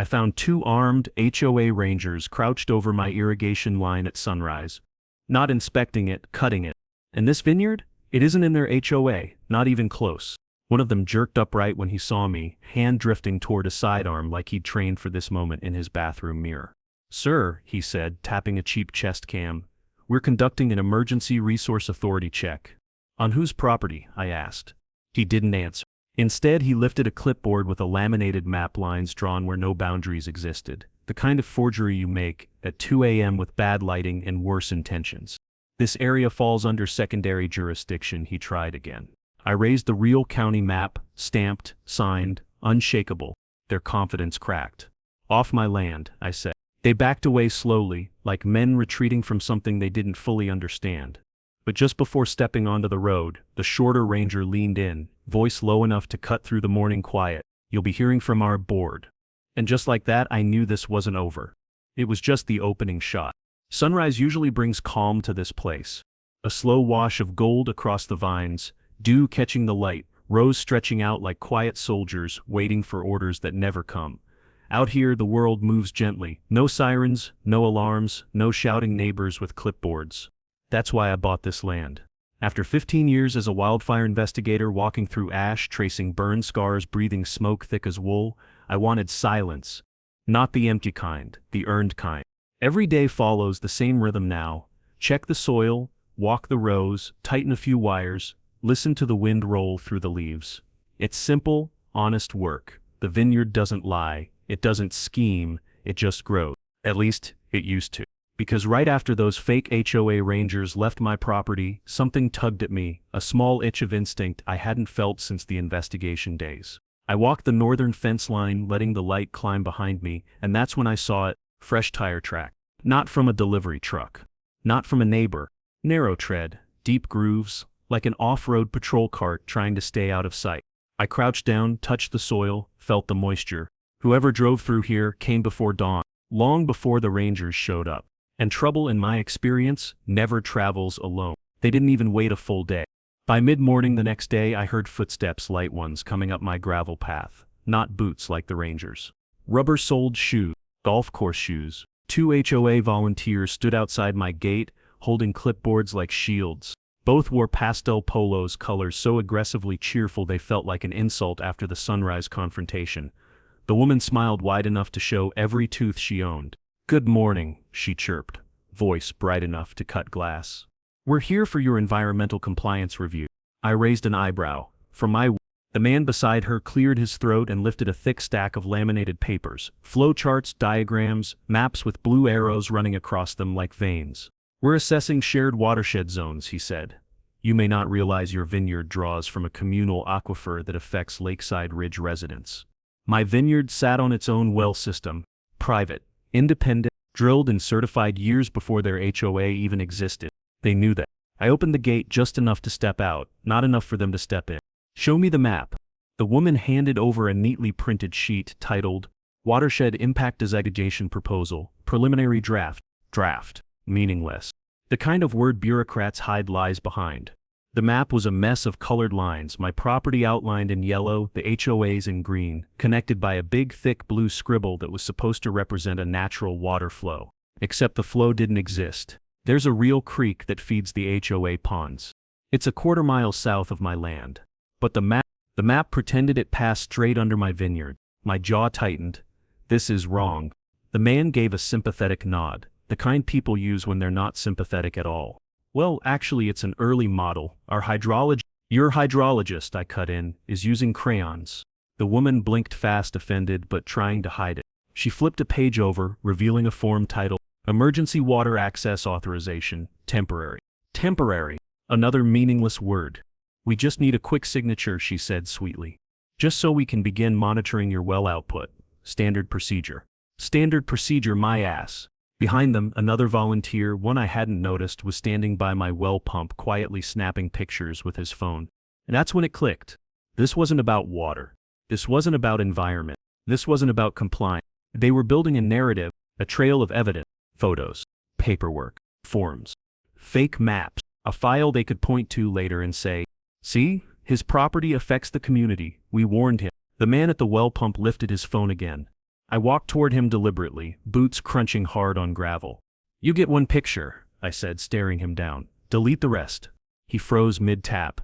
I found two armed HOA rangers crouched over my irrigation line at sunrise. Not inspecting it, cutting it. And this vineyard? It isn't in their HOA, not even close. One of them jerked upright when he saw me, hand drifting toward a sidearm like he'd trained for this moment in his bathroom mirror. "Sir," he said, tapping a cheap chest cam, "we're conducting an emergency resource authority check." "On whose property?" I asked. He didn't answer. Instead, he lifted a clipboard with a laminated map, lines drawn where no boundaries existed. The kind of forgery you make at 2 a.m. with bad lighting and worse intentions. "This area falls under secondary jurisdiction," he tried again. I raised the real county map, stamped, signed, unshakable. Their confidence cracked. "Off my land," I said. They backed away slowly, like men retreating from something they didn't fully understand. But just before stepping onto the road, the shorter ranger leaned in, voice low enough to cut through the morning quiet. "You'll be hearing from our board." And just like that, I knew this wasn't over. It was just the opening shot. Sunrise usually brings calm to this place. A slow wash of gold across the vines, dew catching the light, rows stretching out like quiet soldiers waiting for orders that never come. Out here, the world moves gently. No sirens, no alarms, no shouting neighbors with clipboards. That's why I bought this land. After 15 years as a wildfire investigator, walking through ash, tracing burn scars, breathing smoke thick as wool, I wanted silence. Not the empty kind, the earned kind. Every day follows the same rhythm now. Check the soil, walk the rows, tighten a few wires, listen to the wind roll through the leaves. It's simple, honest work. The vineyard doesn't lie, it doesn't scheme, it just grows. At least, it used to. Because right after those fake HOA rangers left my property, something tugged at me, a small itch of instinct I hadn't felt since the investigation days. I walked the northern fence line, letting the light climb behind me, and that's when I saw it, fresh tire track. Not from a delivery truck. Not from a neighbor. Narrow tread, deep grooves, like an off-road patrol cart trying to stay out of sight. I crouched down, touched the soil, felt the moisture. Whoever drove through here came before dawn, long before the rangers showed up. And trouble, in my experience, never travels alone. They didn't even wait a full day. By mid-morning the next day, I heard footsteps, light ones, coming up my gravel path. Not boots like the rangers. Rubber-soled shoes, golf course shoes. 2 HOA volunteers stood outside my gate, holding clipboards like shields. Both wore pastel polos, colors so aggressively cheerful they felt like an insult after the sunrise confrontation. The woman smiled wide enough to show every tooth she owned. "Good morning," she chirped, voice bright enough to cut glass. "We're here for your environmental compliance review." I raised an eyebrow. The man beside her cleared his throat and lifted a thick stack of laminated papers, flowcharts, diagrams, maps with blue arrows running across them like veins. "We're assessing shared watershed zones," he said. "You may not realize your vineyard draws from a communal aquifer that affects Lakeside Ridge residents. My vineyard sat on its own well system, private, independent, drilled and certified years before their HOA even existed. They knew that. I opened the gate just enough to step out, not enough for them to step in. "Show me the map." The woman handed over a neatly printed sheet titled, "Watershed Impact Designation Proposal, Preliminary Draft." Draft. Meaningless. The kind of word bureaucrats hide lies behind. The map was a mess of colored lines, my property outlined in yellow, the HOAs in green, connected by a big thick blue scribble that was supposed to represent a natural water flow. Except the flow didn't exist. There's a real creek that feeds the HOA ponds. It's a quarter-mile south of my land. But the map pretended it passed straight under my vineyard. My jaw tightened. "This is wrong." The man gave a sympathetic nod, the kind people use when they're not sympathetic at all. "Well, actually it's an early model. Your hydrologist," I cut in, "is using crayons." The woman blinked fast, offended but trying to hide it. She flipped a page over, revealing a form titled, "Emergency Water Access Authorization, Temporary." Temporary. Another meaningless word. "We just need a quick signature," she said sweetly. "Just so we can begin monitoring your well output. Standard procedure." Standard procedure, my ass. Behind them, another volunteer, one I hadn't noticed, was standing by my well pump, quietly snapping pictures with his phone. And that's when it clicked. This wasn't about water. This wasn't about environment. This wasn't about compliance. They were building a narrative, a trail of evidence, photos, paperwork, forms, fake maps, a file they could point to later and say, "See, his property affects the community, we warned him." The man at the well pump lifted his phone again. I walked toward him deliberately, boots crunching hard on gravel. "You get one picture," I said, staring him down. "Delete the rest." He froze mid-tap,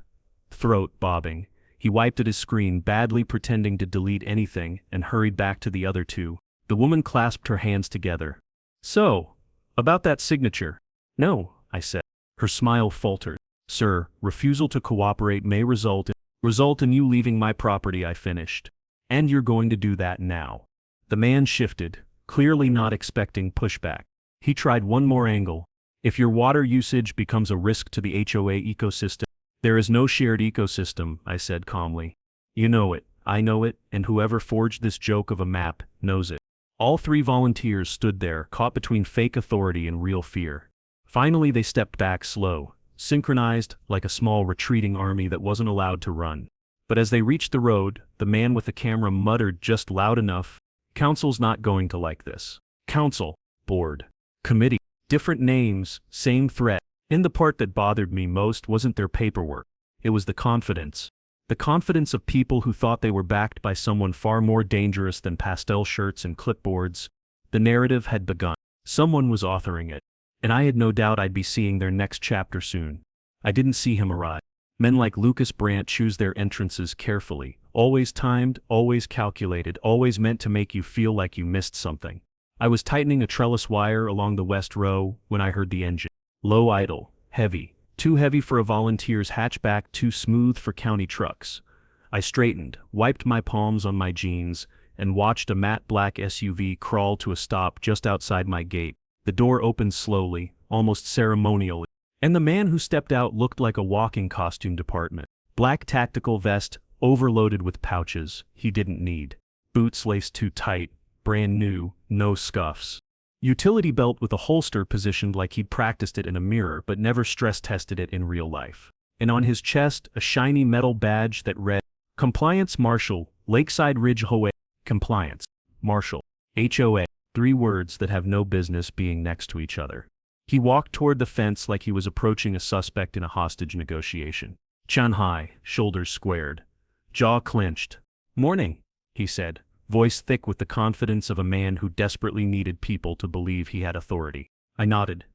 throat bobbing. He wiped at his screen, badly pretending to delete anything, and hurried back to the other two. The woman clasped her hands together. "So, about that signature." "No," I said. Her smile faltered. "Sir, refusal to cooperate may result in you leaving my property," I finished. "And you're going to do that now." The man shifted, clearly not expecting pushback. He tried one more angle. "If your water usage becomes a risk to the HOA ecosystem." "There is no shared ecosystem," I said calmly. "You know it, I know it, and whoever forged this joke of a map knows it." All three volunteers stood there, caught between fake authority and real fear. Finally they stepped back slow, synchronized like a small retreating army that wasn't allowed to run. But as they reached the road, the man with the camera muttered just loud enough, "Council's not going to like this." Council, board, committee, different names, same threat. And the part that bothered me most wasn't their paperwork. It was the confidence. The confidence of people who thought they were backed by someone far more dangerous than pastel shirts and clipboards. The narrative had begun. Someone was authoring it. And I had no doubt I'd be seeing their next chapter soon. I didn't see him arrive. Men like Lucas Brandt choose their entrances carefully. Always timed, always calculated, always meant to make you feel like you missed something. I was tightening a trellis wire along the west row when I heard the engine. Low idle, heavy. Too heavy for a volunteer's hatchback, too smooth for county trucks. I straightened, wiped my palms on my jeans, and watched a matte black SUV crawl to a stop just outside my gate. The door opened slowly, almost ceremonially, and the man who stepped out looked like a walking costume department. Black tactical vest, overloaded with pouches he didn't need. Boots laced too tight, brand new, no scuffs. Utility belt with a holster positioned like he'd practiced it in a mirror but never stress-tested it in real life. And on his chest, a shiny metal badge that read, "Compliance Marshal, Lakeside Ridge HOA." Compliance, Marshal, HOA. 3 words that have no business being next to each other. He walked toward the fence like he was approaching a suspect in a hostage negotiation. Chin high, shoulders squared, jaw clenched. "Morning," he said, voice thick with the confidence of a man who desperately needed people to believe he had authority. I nodded.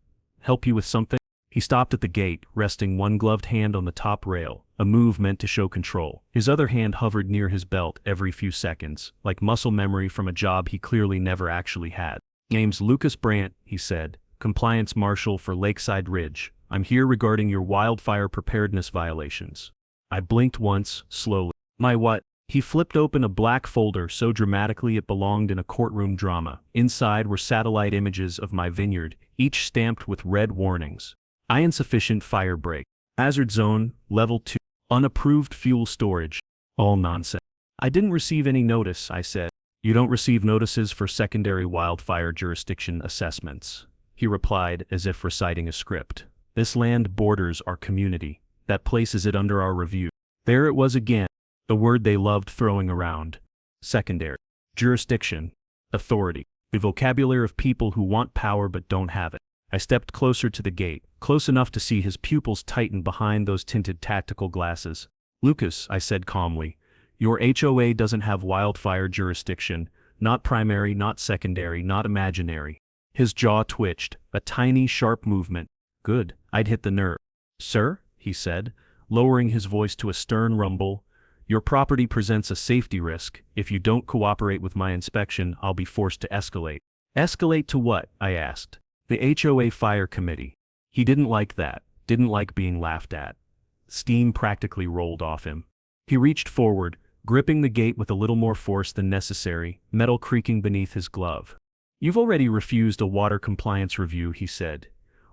"Help you with something?" He stopped at the gate, resting one gloved hand on the top rail, a move meant to show control. His other hand hovered near his belt every few seconds, like muscle memory from a job he clearly never actually had. "Name's Lucas Brandt," he said, "Compliance Marshal for Lakeside Ridge. I'm here regarding your wildfire preparedness violations." I blinked once, slowly. "My what?" He flipped open a black folder so dramatically it belonged in a courtroom drama. Inside were satellite images of my vineyard, each stamped with red warnings. Insufficient fire break. Hazard zone, level 2. Unapproved fuel storage. All nonsense. "I didn't receive any notice," I said. "You don't receive notices for secondary wildfire jurisdiction assessments," he replied as if reciting a script. "This land borders our community. That places it under our review." There it was again. The word they loved throwing around. Secondary. Jurisdiction. Authority. The vocabulary of people who want power but don't have it. I stepped closer to the gate, close enough to see his pupils tighten behind those tinted tactical glasses. "Lucas," I said calmly, "your HOA doesn't have wildfire jurisdiction, not primary, not secondary, not imaginary." His jaw twitched, a tiny, sharp movement. Good, I'd hit the nerve. "Sir," he said, lowering his voice to a stern rumble, "your property presents a safety risk. If you don't cooperate with my inspection, I'll be forced to escalate." "Escalate to what?" I asked. "The HOA fire committee." He didn't like that, didn't like being laughed at. Steam practically rolled off him. He reached forward, gripping the gate with a little more force than necessary, metal creaking beneath his glove. "You've already refused a water compliance review," he said.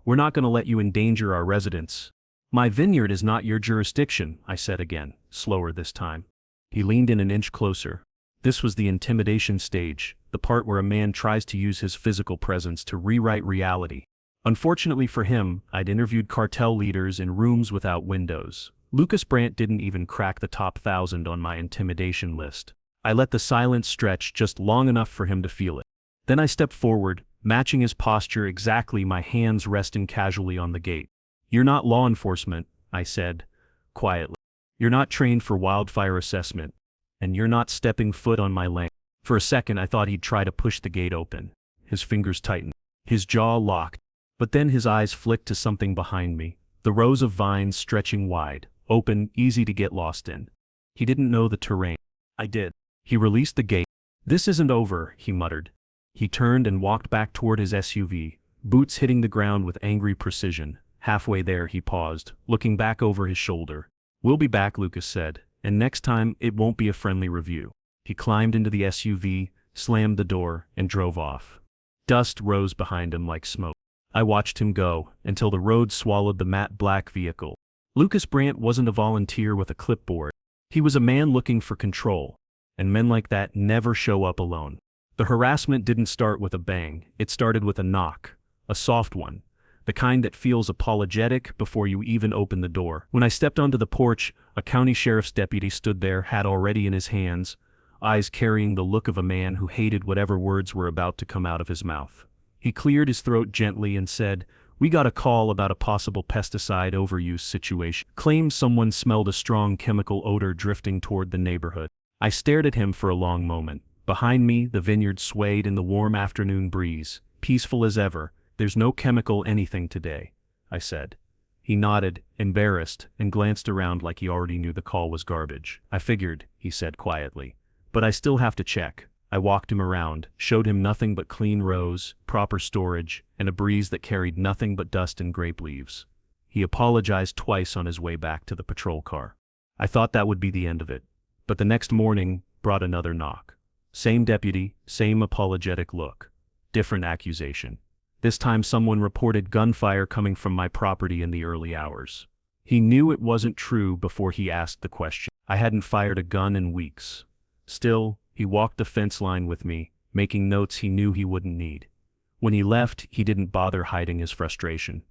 "We're not going to let you endanger our residents." "My vineyard is not your jurisdiction," I said again, slower this time. He leaned in an inch closer. This was the intimidation stage, the part where a man tries to use his physical presence to rewrite reality. Unfortunately for him, I'd interviewed cartel leaders in rooms without windows. Lucas Brandt didn't even crack the top 1,000 on my intimidation list. I let the silence stretch just long enough for him to feel it. Then I stepped forward, matching his posture exactly, my hands resting casually on the gate. "You're not law enforcement," I said, quietly. "You're not trained for wildfire assessment. And you're not stepping foot on my land." For a second I thought he'd try to push the gate open. His fingers tightened. His jaw locked. But then his eyes flicked to something behind me, the rows of vines stretching wide, open, easy to get lost in. He didn't know the terrain. I did. He released the gate. "This isn't over," he muttered. He turned and walked back toward his SUV, boots hitting the ground with angry precision. Halfway there he paused, looking back over his shoulder. "We'll be back," Lucas said, "and next time it won't be a friendly review." He climbed into the SUV, slammed the door, and drove off. Dust rose behind him like smoke. I watched him go, until the road swallowed the matte black vehicle. Lucas Brandt wasn't a volunteer with a clipboard. He was a man looking for control, and men like that never show up alone. The harassment didn't start with a bang, it started with a knock, a soft one, the kind that feels apologetic before you even open the door. When I stepped onto the porch, a county sheriff's deputy stood there, hat already in his hands, eyes carrying the look of a man who hated whatever words were about to come out of his mouth. He cleared his throat gently and said, "We got a call about a possible pesticide overuse situation. Claims someone smelled a strong chemical odor drifting toward the neighborhood." I stared at him for a long moment. Behind me, the vineyard swayed in the warm afternoon breeze, peaceful as ever. "There's no chemical anything today," I said. He nodded, embarrassed, and glanced around like he already knew the call was garbage. "I figured," he said quietly. "But I still have to check." I walked him around, showed him nothing but clean rows, proper storage, and a breeze that carried nothing but dust and grape leaves. He apologized twice on his way back to the patrol car. I thought that would be the end of it. But the next morning brought another knock. Same deputy, same apologetic look. Different accusation. This time someone reported gunfire coming from my property in the early hours. He knew it wasn't true before he asked the question. I hadn't fired a gun in weeks. Still, he walked the fence line with me, making notes he knew he wouldn't need. When he left, he didn't bother hiding his frustration.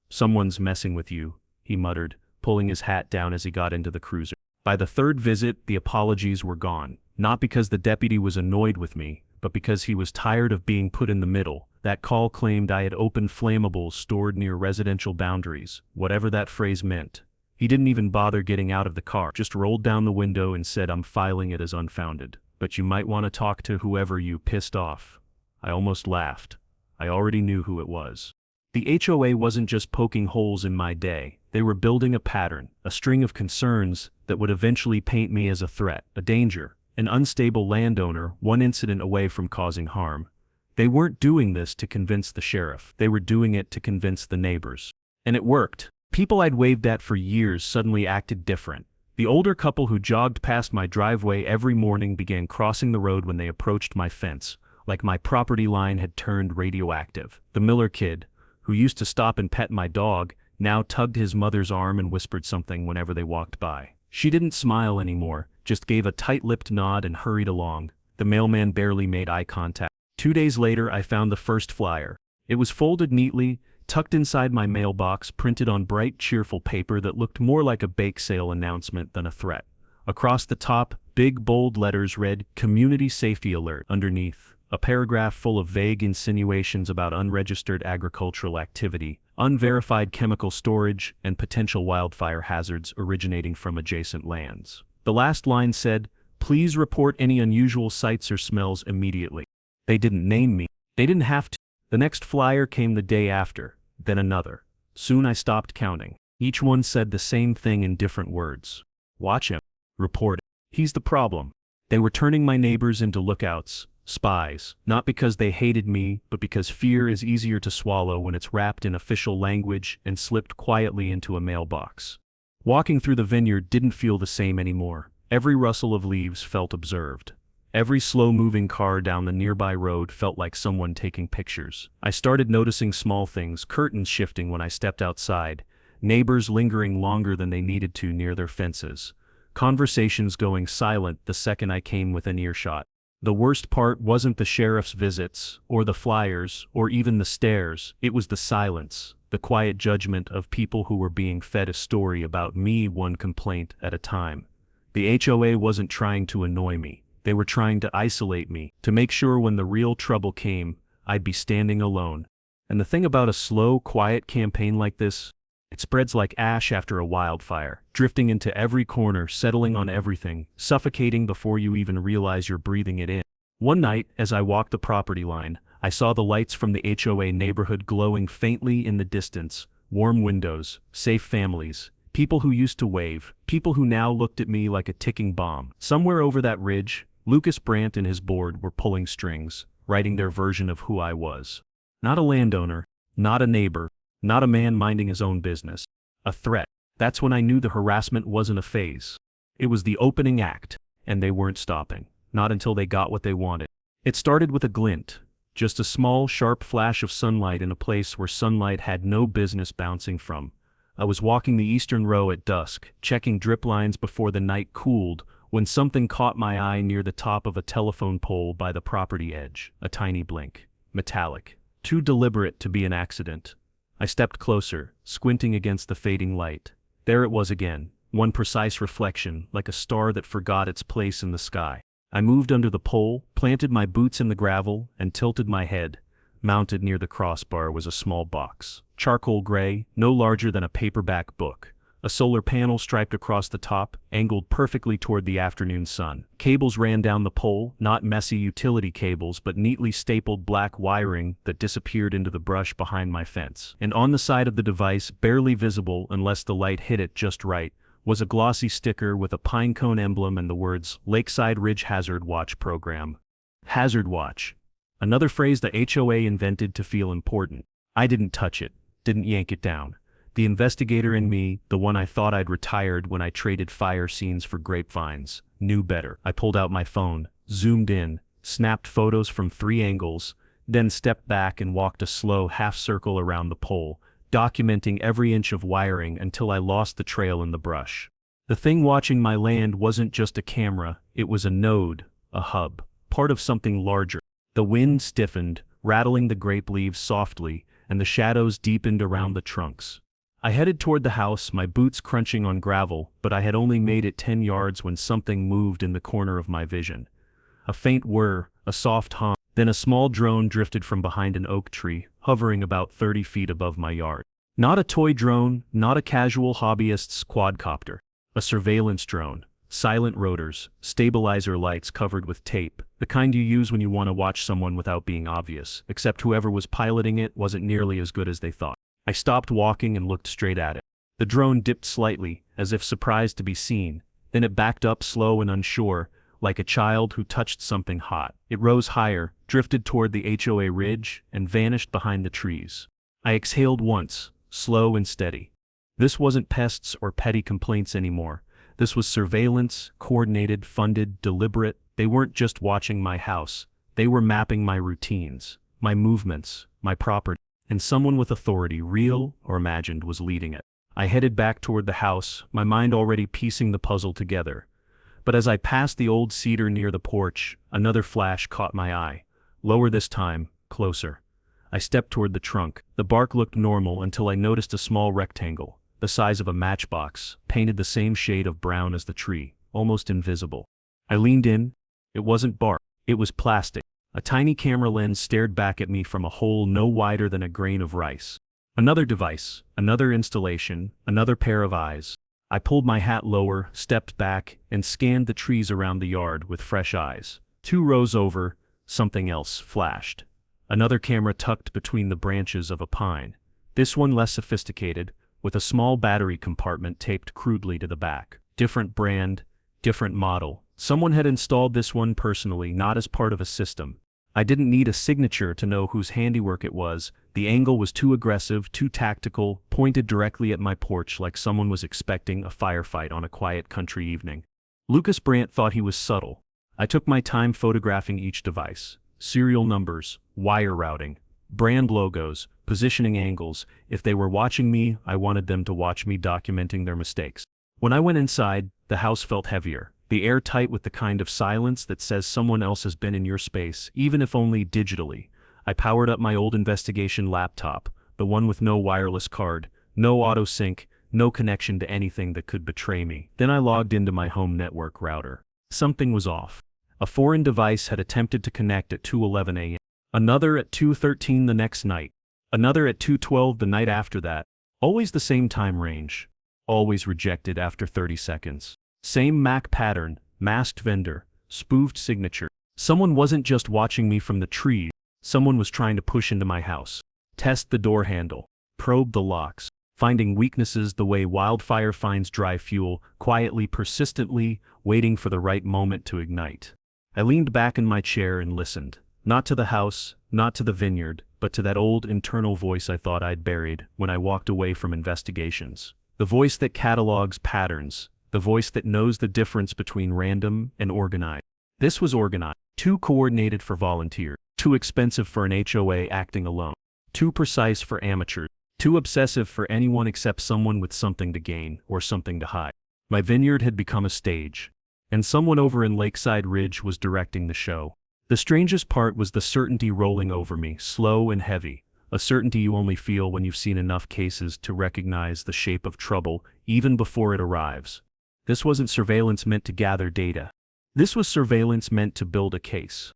"Someone's messing with you," he muttered, pulling his hat down as he got into the cruiser. By the third visit, the apologies were gone. Not because the deputy was annoyed with me, but because he was tired of being put in the middle. That call claimed I had opened flammables stored near residential boundaries, whatever that phrase meant. He didn't even bother getting out of the car, just rolled down the window and said, "I'm filing it as unfounded. But you might want to talk to whoever you pissed off." I almost laughed. I already knew who it was. The HOA wasn't just poking holes in my day. They were building a pattern, a string of concerns that would eventually paint me as a threat, a danger, an unstable landowner, one incident away from causing harm. They weren't doing this to convince the sheriff. They were doing it to convince the neighbors. And it worked. People I'd waved at for years suddenly acted different. The older couple who jogged past my driveway every morning began crossing the road when they approached my fence, like my property line had turned radioactive. The Miller kid, who used to stop and pet my dog, now tugged his mother's arm and whispered something whenever they walked by. She didn't smile anymore, just gave a tight-lipped nod and hurried along. The mailman barely made eye contact. 2 days later, I found the first flyer. It was folded neatly, tucked inside my mailbox, printed on bright, cheerful paper that looked more like a bake sale announcement than a threat. Across the top, big bold letters read, "Community Safety Alert." Underneath, a paragraph full of vague insinuations about unregistered agricultural activity, unverified chemical storage, and potential wildfire hazards originating from adjacent lands. The last line said, "Please report any unusual sights or smells immediately." They didn't name me. They didn't have to. The next flyer came the day after, then another. Soon I stopped counting. Each one said the same thing in different words. "Watch him. Report it. He's the problem." They were turning my neighbors into lookouts, spies, not because they hated me, but because fear is easier to swallow when it's wrapped in official language and slipped quietly into a mailbox. Walking through the vineyard didn't feel the same anymore. Every rustle of leaves felt observed. Every slow-moving car down the nearby road felt like someone taking pictures. I started noticing small things, curtains shifting when I stepped outside, neighbors lingering longer than they needed to near their fences, conversations going silent the second I came within earshot. The worst part wasn't the sheriff's visits, or the flyers, or even the stares. It was the silence, the quiet judgment of people who were being fed a story about me, one complaint at a time. The HOA wasn't trying to annoy me. They were trying to isolate me, to make sure when the real trouble came, I'd be standing alone. And the thing about a slow, quiet campaign like this, it spreads like ash after a wildfire, drifting into every corner, settling on everything, suffocating before you even realize you're breathing it in. One night, as I walked the property line, I saw the lights from the HOA neighborhood glowing faintly in the distance, warm windows, safe families, people who used to wave, people who now looked at me like a ticking bomb. Somewhere over that ridge, Lucas Brandt and his board were pulling strings, writing their version of who I was. Not a landowner, not a neighbor, not a man minding his own business. A threat. That's when I knew the harassment wasn't a phase. It was the opening act, and they weren't stopping. Not until they got what they wanted. It started with a glint, just a small, sharp flash of sunlight in a place where sunlight had no business bouncing from. I was walking the eastern row at dusk, checking drip lines before the night cooled, when something caught my eye near the top of a telephone pole by the property edge. A tiny blink. Metallic. Too deliberate to be an accident. I stepped closer, squinting against the fading light. There it was again, one precise reflection, like a star that forgot its place in the sky. I moved under the pole, planted my boots in the gravel, and tilted my head. Mounted near the crossbar was a small box. Charcoal gray, no larger than a paperback book. A solar panel striped across the top, angled perfectly toward the afternoon sun. Cables ran down the pole, not messy utility cables but neatly stapled black wiring that disappeared into the brush behind my fence. And on the side of the device, barely visible unless the light hit it just right, was a glossy sticker with a pinecone emblem and the words, Lakeside Ridge Hazard Watch Program. Hazard Watch. Another phrase the HOA invented to feel important. I didn't touch it, didn't yank it down. The investigator in me, the one I thought I'd retired when I traded fire scenes for grapevines, knew better. I pulled out my phone, zoomed in, snapped photos from 3 angles, then stepped back and walked a slow half-circle around the pole, documenting every inch of wiring until I lost the trail in the brush. The thing watching my land wasn't just a camera, it was a node, a hub, part of something larger. The wind stiffened, rattling the grape leaves softly, and the shadows deepened around the trunks. I headed toward the house, my boots crunching on gravel, but I had only made it 10 yards when something moved in the corner of my vision. A faint whir, a soft hum, then a small drone drifted from behind an oak tree, hovering about 30 feet above my yard. Not a toy drone, not a casual hobbyist's quadcopter. A surveillance drone. Silent rotors, stabilizer lights covered with tape, the kind you use when you want to watch someone without being obvious, except whoever was piloting it wasn't nearly as good as they thought. I stopped walking and looked straight at it. The drone dipped slightly, as if surprised to be seen, then it backed up slow and unsure, like a child who touched something hot. It rose higher, drifted toward the HOA ridge, and vanished behind the trees. I exhaled once, slow and steady. This wasn't pests or petty complaints anymore. This was surveillance, coordinated, funded, deliberate. They weren't just watching my house. They were mapping my routines, my movements, my property. And someone with authority, real or imagined, was leading it. I headed back toward the house, my mind already piecing the puzzle together. But as I passed the old cedar near the porch, another flash caught my eye. Lower this time, closer. I stepped toward the trunk. The bark looked normal until I noticed a small rectangle, the size of a matchbox, painted the same shade of brown as the tree, almost invisible. I leaned in. It wasn't bark. It was plastic. A tiny camera lens stared back at me from a hole no wider than a grain of rice. Another device, another installation, another pair of eyes. I pulled my hat lower, stepped back, and scanned the trees around the yard with fresh eyes. 2 rows over, something else flashed. Another camera tucked between the branches of a pine. This one less sophisticated, with a small battery compartment taped crudely to the back. Different brand, different model. Someone had installed this one personally, not as part of a system. I didn't need a signature to know whose handiwork it was. The angle was too aggressive, too tactical, pointed directly at my porch like someone was expecting a firefight on a quiet country evening. Lucas Brandt thought he was subtle. I took my time photographing each device. Serial numbers, wire routing, brand logos, positioning angles. If they were watching me, I wanted them to watch me documenting their mistakes. When I went inside, the house felt heavier. The air tight with the kind of silence that says someone else has been in your space, even if only digitally. I powered up my old investigation laptop, the one with no wireless card, no auto sync, no connection to anything that could betray me. Then I logged into my home network router. Something was off. A foreign device had attempted to connect at 2:11 a.m. Another at 2:13 the next night. Another at 2:12 the night after that. Always the same time range. Always rejected after 30 seconds. Same MAC pattern, masked vendor, spoofed signature. Someone wasn't just watching me from the trees, someone was trying to push into my house. Test the door handle. Probe the locks. Finding weaknesses the way wildfire finds dry fuel, quietly, persistently, waiting for the right moment to ignite. I leaned back in my chair and listened. Not to the house, not to the vineyard, but to that old internal voice I thought I'd buried when I walked away from investigations. The voice that catalogs patterns. The voice that knows the difference between random and organized. This was organized. Too coordinated for volunteers. Too expensive for an HOA acting alone. Too precise for amateurs. Too obsessive for anyone except someone with something to gain or something to hide. My vineyard had become a stage, and someone over in Lakeside Ridge was directing the show. The strangest part was the certainty rolling over me, slow and heavy, a certainty you only feel when you've seen enough cases to recognize the shape of trouble even before it arrives. This wasn't surveillance meant to gather data. This was surveillance meant to build a case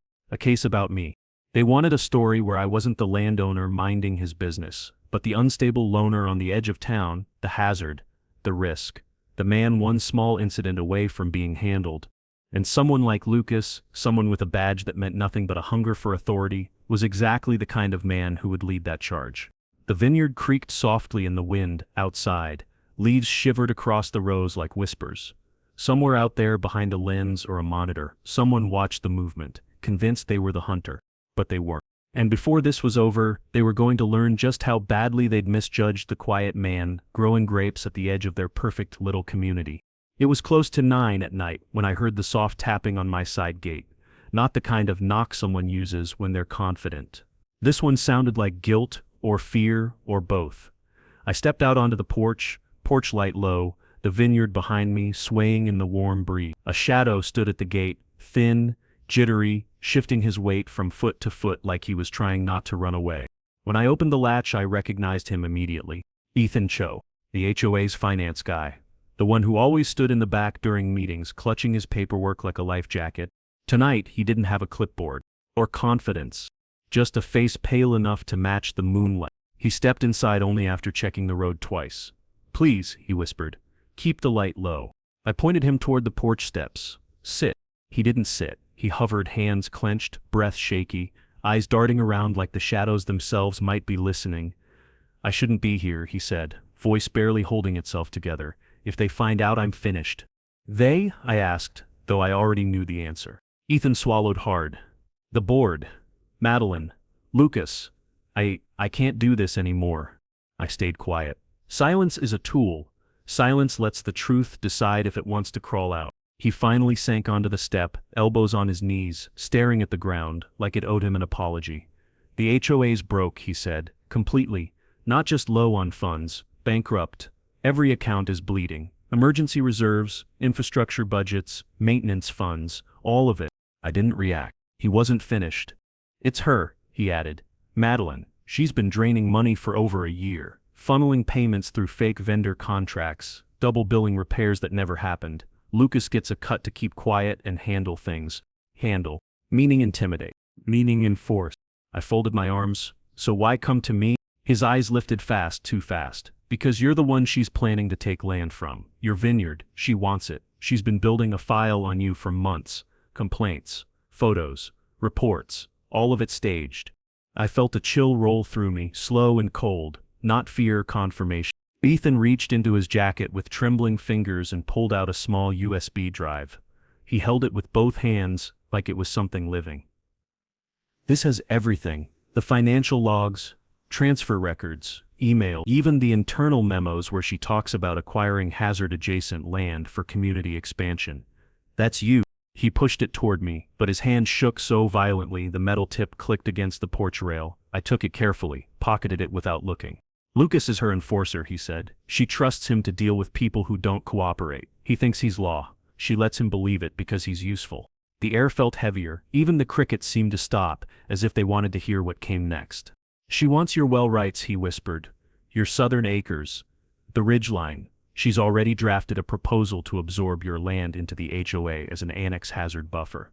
about me. They wanted a story where I wasn't the landowner minding his business, but the unstable loner on the edge of town, the hazard, the risk, the man one small incident away from being handled. And someone like Lucas, someone with a badge that meant nothing but a hunger for authority, was exactly the kind of man who would lead that charge. The vineyard creaked softly in the wind, outside. Leaves shivered across the rows like whispers. Somewhere out there behind a lens or a monitor, someone watched the movement, convinced they were the hunter. But they weren't. And before this was over, they were going to learn just how badly they'd misjudged the quiet man, growing grapes at the edge of their perfect little community. It was close to 9 at night when I heard the soft tapping on my side gate, not the kind of knock someone uses when they're confident. This one sounded like guilt, or fear, or both. I stepped out onto the porch light low, the vineyard behind me swaying in the warm breeze. A shadow stood at the gate, thin, jittery, shifting his weight from foot to foot like he was trying not to run away. When I opened the latch, I recognized him immediately. Ethan Cho, the HOA's finance guy. The one who always stood in the back during meetings, clutching his paperwork like a life jacket. Tonight, he didn't have a clipboard. Or confidence. Just a face pale enough to match the moonlight. He stepped inside only after checking the road twice. "Please," he whispered. "Keep the light low." I pointed him toward the porch steps. "Sit." He didn't sit. He hovered, hands clenched, breath shaky, eyes darting around like the shadows themselves might be listening. "I shouldn't be here," he said, voice barely holding itself together. "If they find out, I'm finished." "They?" I asked, though I already knew the answer. Ethan swallowed hard. "The board. Madeline. Lucas. I can't do this anymore." I stayed quiet. Silence is a tool. Silence lets the truth decide if it wants to crawl out. He finally sank onto the step, elbows on his knees, staring at the ground, like it owed him an apology. "The HOA's broke," he said, "completely. Not just low on funds, bankrupt. Every account is bleeding. Emergency reserves, infrastructure budgets, maintenance funds, all of it." I didn't react. He wasn't finished. "It's her," he added. "Madeline. She's been draining money for over a year, funneling payments through fake vendor contracts, double billing repairs that never happened. Lucas gets a cut to keep quiet and handle things. Handle. Meaning intimidate. Meaning enforce." I folded my arms. "So why come to me?" His eyes lifted fast, too fast. "Because you're the one she's planning to take land from. Your vineyard. She wants it. She's been building a file on you for months. Complaints. Photos. Reports. All of it staged." I felt a chill roll through me, slow and cold. Not fear, confirmation. Ethan reached into his jacket with trembling fingers and pulled out a small USB drive. He held it with both hands, like it was something living. "This has everything. The financial logs, transfer records, email, even the internal memos where she talks about acquiring hazard-adjacent land for community expansion. That's you." He pushed it toward me, but his hand shook so violently the metal tip clicked against the porch rail. I took it carefully, pocketed it without looking. "Lucas is her enforcer," he said. "She trusts him to deal with people who don't cooperate. He thinks he's law. She lets him believe it because he's useful." The air felt heavier. Even the crickets seemed to stop, as if they wanted to hear what came next. "She wants your well rights," he whispered. "Your southern acres. The ridgeline. She's already drafted a proposal to absorb your land into the HOA as an annex hazard buffer.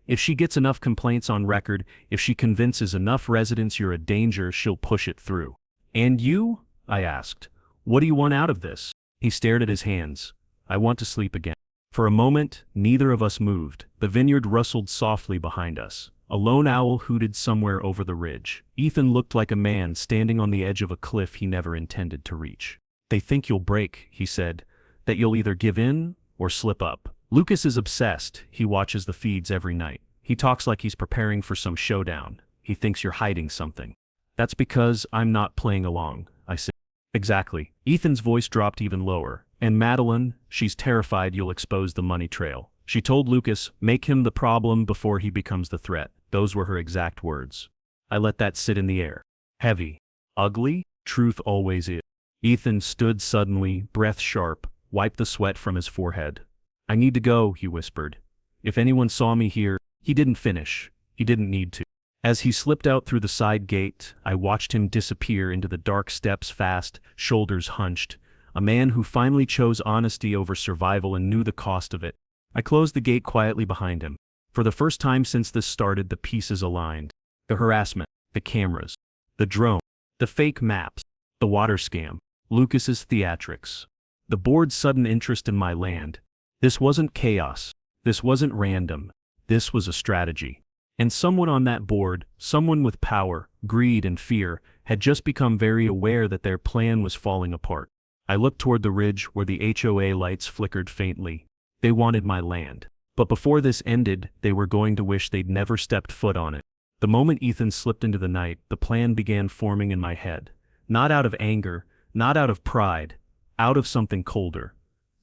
If she gets enough complaints on record, if she convinces enough residents you're a danger, she'll push it through." "And you?" I asked. "What do you want out of this?" He stared at his hands. "I want to sleep again." For a moment, neither of us moved. The vineyard rustled softly behind us. A lone owl hooted somewhere over the ridge. Ethan looked like a man standing on the edge of a cliff he never intended to reach. "They think you'll break," he said, "that you'll either give in or slip up." Lucas is obsessed. He watches the feeds every night. He talks like he's preparing for some showdown. He thinks you're hiding something. "That's because I'm not playing along," I said. "Exactly." Ethan's voice dropped even lower. "And Madeline, she's terrified you'll expose the money trail. She told Lucas, make him the problem before he becomes the threat." Those were her exact words. I let that sit in the air. Heavy. Ugly? Truth always is. Ethan stood suddenly, breath sharp, wiped the sweat from his forehead. "I need to go," he whispered. "If anyone saw me here—" He didn't finish. He didn't need to. As he slipped out through the side gate, I watched him disappear into the dark steps fast, shoulders hunched. A man who finally chose honesty over survival and knew the cost of it. I closed the gate quietly behind him. For the first time since this started, the pieces aligned. The harassment, the cameras, the drone, the fake maps, the water scam, Lucas's theatrics. The board's sudden interest in my land. This wasn't chaos. This wasn't random. This was a strategy. And someone on that board, someone with power, greed and fear, had just become very aware that their plan was falling apart. I looked toward the ridge where the HOA lights flickered faintly. They wanted my land. But before this ended, they were going to wish they'd never stepped foot on it. The moment Ethan slipped into the night, the plan began forming in my head. Not out of anger, not out of pride, out of something colder.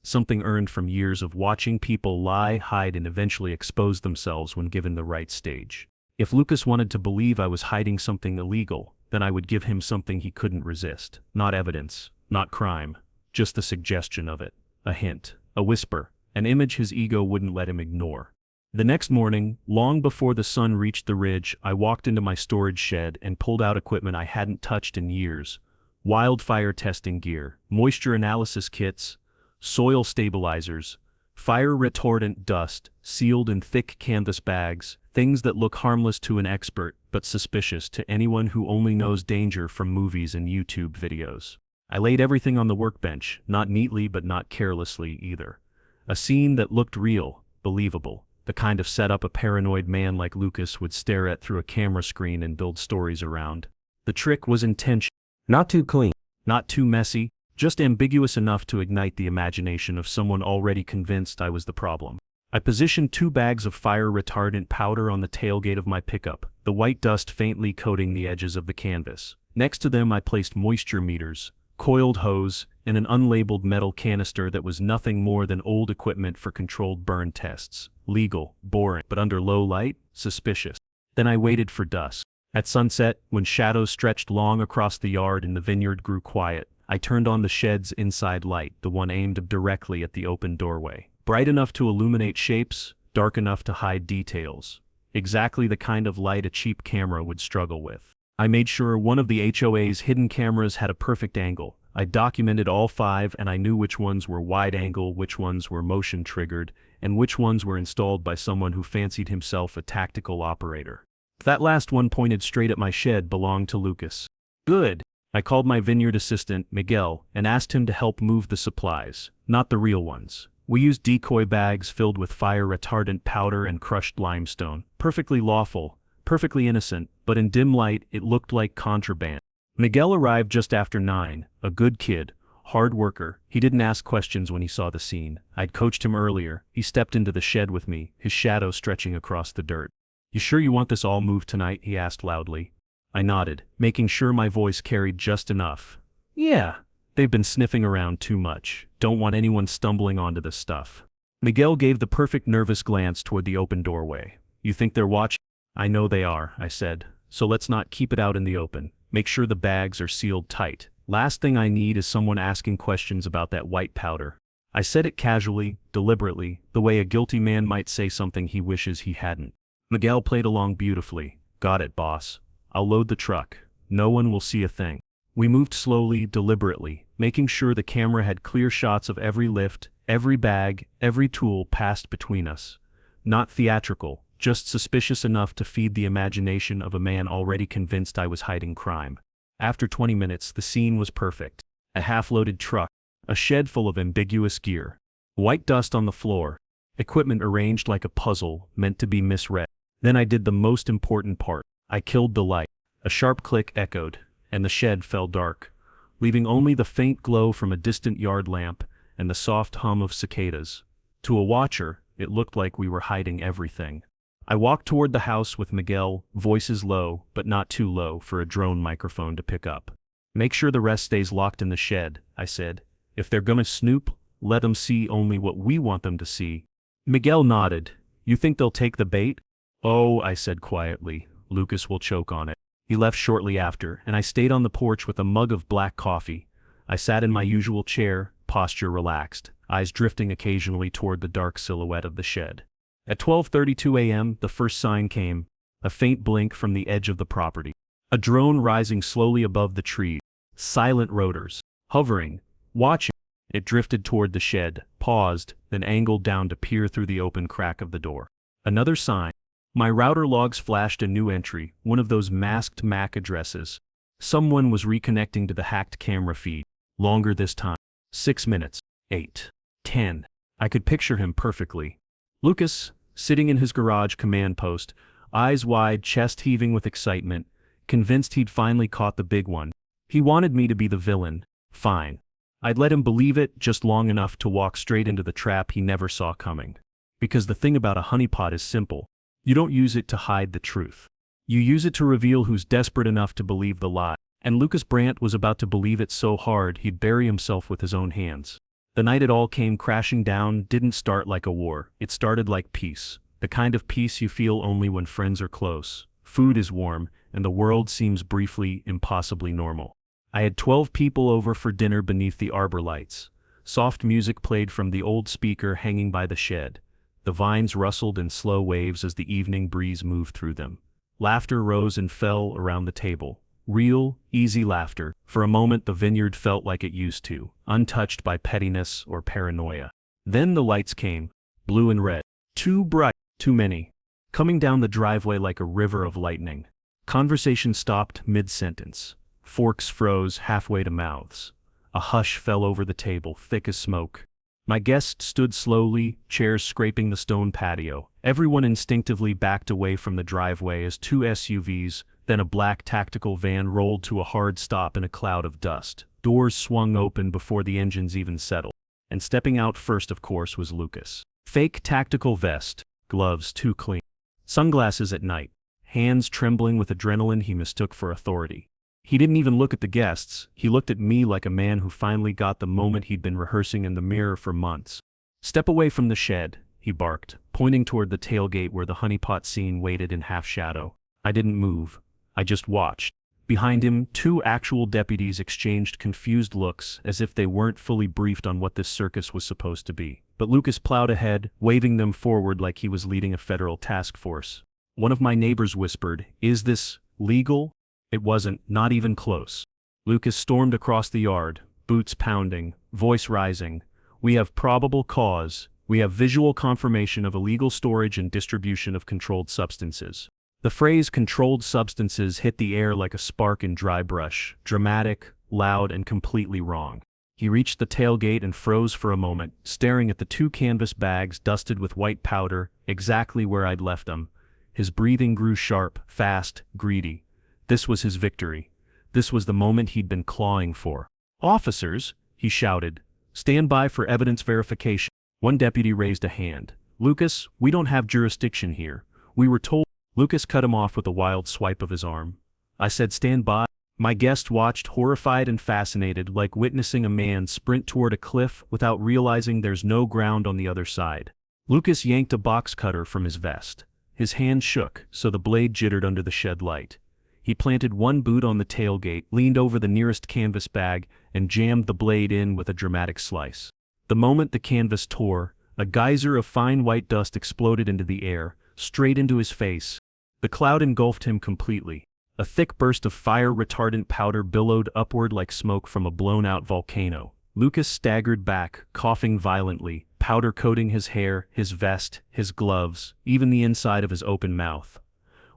Something earned from years of watching people lie, hide, and eventually expose themselves when given the right stage. If Lucas wanted to believe I was hiding something illegal, then I would give him something he couldn't resist. Not evidence, not crime, just the suggestion of it. A hint, a whisper. An image his ego wouldn't let him ignore. The next morning, long before the sun reached the ridge, I walked into my storage shed and pulled out equipment I hadn't touched in years. Wildfire testing gear, moisture analysis kits, soil stabilizers, fire retardant dust, sealed in thick canvas bags, things that look harmless to an expert but suspicious to anyone who only knows danger from movies and YouTube videos. I laid everything on the workbench, not neatly but not carelessly either. A scene that looked real, believable, the kind of setup a paranoid man like Lucas would stare at through a camera screen and build stories around. The trick was intentional. Not too clean. Not too messy, just ambiguous enough to ignite the imagination of someone already convinced I was the problem. I positioned 2 bags of fire-retardant powder on the tailgate of my pickup, the white dust faintly coating the edges of the canvas. Next to them I placed moisture meters, coiled hose, and an unlabeled metal canister that was nothing more than old equipment for controlled burn tests. Legal, boring, but under low light, suspicious. Then I waited for dusk. At sunset, when shadows stretched long across the yard and the vineyard grew quiet, I turned on the shed's inside light, the one aimed directly at the open doorway. Bright enough to illuminate shapes, dark enough to hide details. Exactly the kind of light a cheap camera would struggle with. I made sure one of the HOA's hidden cameras had a perfect angle. I documented all 5 and I knew which ones were wide angle, which ones were motion triggered, and which ones were installed by someone who fancied himself a tactical operator. That last one pointed straight at my shed belonged to Lucas. Good. I called my vineyard assistant, Miguel, and asked him to help move the supplies, not the real ones. We used decoy bags filled with fire-retardant powder and crushed limestone. Perfectly lawful, perfectly innocent, but in dim light it looked like contraband. Miguel arrived just after 9, a good kid, hard worker. He didn't ask questions when he saw the scene. I'd coached him earlier. He stepped into the shed with me, his shadow stretching across the dirt. "You sure you want this all moved tonight?" he asked loudly. I nodded, making sure my voice carried just enough. "Yeah, they've been sniffing around too much. Don't want anyone stumbling onto this stuff." Miguel gave the perfect nervous glance toward the open doorway. "You think they're watching?" "I know they are," I said. "So let's not keep it out in the open. Make sure the bags are sealed tight. Last thing I need is someone asking questions about that white powder." I said it casually, deliberately, the way a guilty man might say something he wishes he hadn't. Miguel played along beautifully. "Got it, boss. I'll load the truck. No one will see a thing." We moved slowly, deliberately, making sure the camera had clear shots of every lift, every bag, every tool passed between us. Not theatrical, just suspicious enough to feed the imagination of a man already convinced I was hiding crime. After 20 minutes, the scene was perfect. A half-loaded truck, a shed full of ambiguous gear. White dust on the floor. Equipment arranged like a puzzle, meant to be misread. Then I did the most important part. I killed the light. A sharp click echoed, and the shed fell dark, leaving only the faint glow from a distant yard lamp and the soft hum of cicadas. To a watcher, it looked like we were hiding everything. I walked toward the house with Miguel, voices low, but not too low for a drone microphone to pick up. "Make sure the rest stays locked in the shed," I said. "If they're gonna snoop, let them see only what we want them to see." Miguel nodded. "You think they'll take the bait?" "Oh," I said quietly, "Lucas will choke on it." He left shortly after, and I stayed on the porch with a mug of black coffee. I sat in my usual chair, posture relaxed, eyes drifting occasionally toward the dark silhouette of the shed. At 12:32 a.m., the first sign came, a faint blink from the edge of the property. A drone rising slowly above the trees, silent rotors, hovering, watching. It drifted toward the shed, paused, then angled down to peer through the open crack of the door. Another sign. My router logs flashed a new entry, one of those masked MAC addresses. Someone was reconnecting to the hacked camera feed. Longer this time. 6 minutes. 8. 10. I could picture him perfectly. Lucas, sitting in his garage command post, eyes wide, chest heaving with excitement, convinced he'd finally caught the big one. He wanted me to be the villain. Fine. I'd let him believe it just long enough to walk straight into the trap he never saw coming. Because the thing about a honeypot is simple. You don't use it to hide the truth. You use it to reveal who's desperate enough to believe the lie. And Lucas Brandt was about to believe it so hard he'd bury himself with his own hands. The night it all came crashing down didn't start like a war. It started like peace. The kind of peace you feel only when friends are close, food is warm, and the world seems briefly, impossibly normal. I had 12 people over for dinner beneath the arbor lights. Soft music played from the old speaker hanging by the shed. The vines rustled in slow waves as the evening breeze moved through them. Laughter rose and fell around the table. Real, easy laughter. For a moment the vineyard felt like it used to, untouched by pettiness or paranoia. Then the lights came, blue and red. Too bright, too many. Coming down the driveway like a river of lightning. Conversation stopped mid-sentence. Forks froze halfway to mouths. A hush fell over the table, thick as smoke. My guests stood slowly, chairs scraping the stone patio. Everyone instinctively backed away from the driveway as 2 SUVs, then a black tactical van rolled to a hard stop in a cloud of dust. Doors swung open before the engines even settled. And stepping out first, of course, was Lucas. Fake tactical vest, gloves too clean. Sunglasses at night, hands trembling with adrenaline he mistook for authority. He didn't even look at the guests, he looked at me like a man who finally got the moment he'd been rehearsing in the mirror for months. "Step away from the shed," he barked, pointing toward the tailgate where the honeypot scene waited in half shadow. I didn't move. I just watched. Behind him, 2 actual deputies exchanged confused looks as if they weren't fully briefed on what this circus was supposed to be. But Lucas plowed ahead, waving them forward like he was leading a federal task force. One of my neighbors whispered, "Is this legal?" It wasn't, not even close. Lucas stormed across the yard, boots pounding, voice rising. "We have probable cause. We have visual confirmation of illegal storage and distribution of controlled substances." The phrase "controlled substances" hit the air like a spark in dry brush, dramatic, loud, and completely wrong. He reached the tailgate and froze for a moment, staring at the 2 canvas bags dusted with white powder, exactly where I'd left them. His breathing grew sharp, fast, greedy. This was his victory. This was the moment he'd been clawing for. "Officers," he shouted, "stand by for evidence verification." One deputy raised a hand. "Lucas, we don't have jurisdiction here. We were told—" Lucas cut him off with a wild swipe of his arm. I said, "Stand by." My guest watched, horrified and fascinated, like witnessing a man sprint toward a cliff without realizing there's no ground on the other side. Lucas yanked a box cutter from his vest. His hand shook, so the blade jittered under the shed light. He planted one boot on the tailgate, leaned over the nearest canvas bag, and jammed the blade in with a dramatic slice. The moment the canvas tore, a geyser of fine white dust exploded into the air, straight into his face. The cloud engulfed him completely. A thick burst of fire-retardant powder billowed upward like smoke from a blown-out volcano. Lucas staggered back, coughing violently, powder coating his hair, his vest, his gloves, even the inside of his open mouth.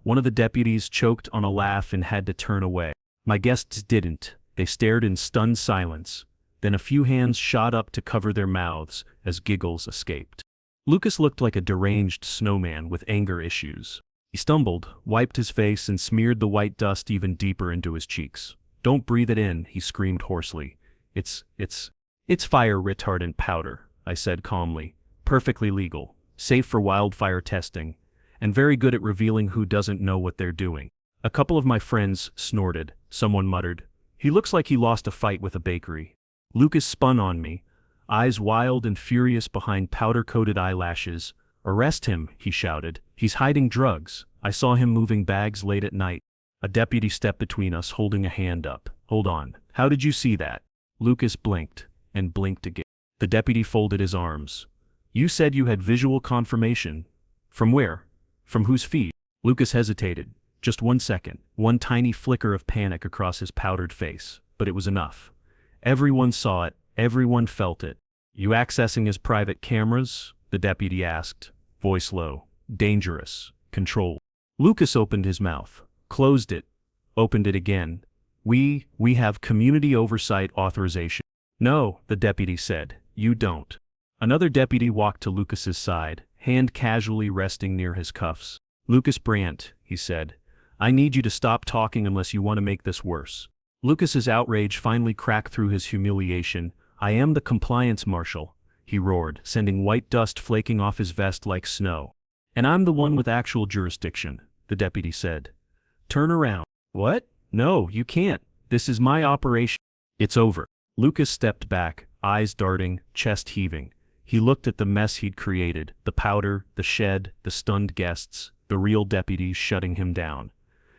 One of the deputies choked on a laugh and had to turn away. My guests didn't. They stared in stunned silence. Then a few hands shot up to cover their mouths as giggles escaped. Lucas looked like a deranged snowman with anger issues. He stumbled, wiped his face, and smeared the white dust even deeper into his cheeks. "Don't breathe it in," he screamed hoarsely. It's fire retardant powder," I said calmly. "Perfectly legal, safe for wildfire testing, and very good at revealing who doesn't know what they're doing." A couple of my friends snorted. Someone muttered, "He looks like he lost a fight with a bakery." Lucas spun on me, eyes wild and furious behind powder-coated eyelashes. "Arrest him," he shouted. "He's hiding drugs. I saw him moving bags late at night." A deputy stepped between us, holding a hand up. "Hold on. How did you see that?" Lucas blinked, and blinked again. The deputy folded his arms. "You said you had visual confirmation. From where? From whose feed?" Lucas hesitated. Just 1 second, one tiny flicker of panic across his powdered face, but it was enough. Everyone saw it, everyone felt it. "You accessing his private cameras?" the deputy asked, voice low. "Dangerous. Controlled." Lucas opened his mouth, closed it, opened it again. We have community oversight authorization." "No," the deputy said, "you don't." Another deputy walked to Lucas's side, hand casually resting near his cuffs. "Lucas Brandt," he said, "I need you to stop talking unless you want to make this worse." Lucas's outrage finally cracked through his humiliation. "I am the compliance marshal," he roared, sending white dust flaking off his vest like snow. "And I'm the one with actual jurisdiction," the deputy said. "Turn around." "What? No, you can't. This is my operation." "It's over." Lucas stepped back, eyes darting, chest heaving. He looked at the mess he'd created, the powder, the shed, the stunned guests, the real deputies shutting him down.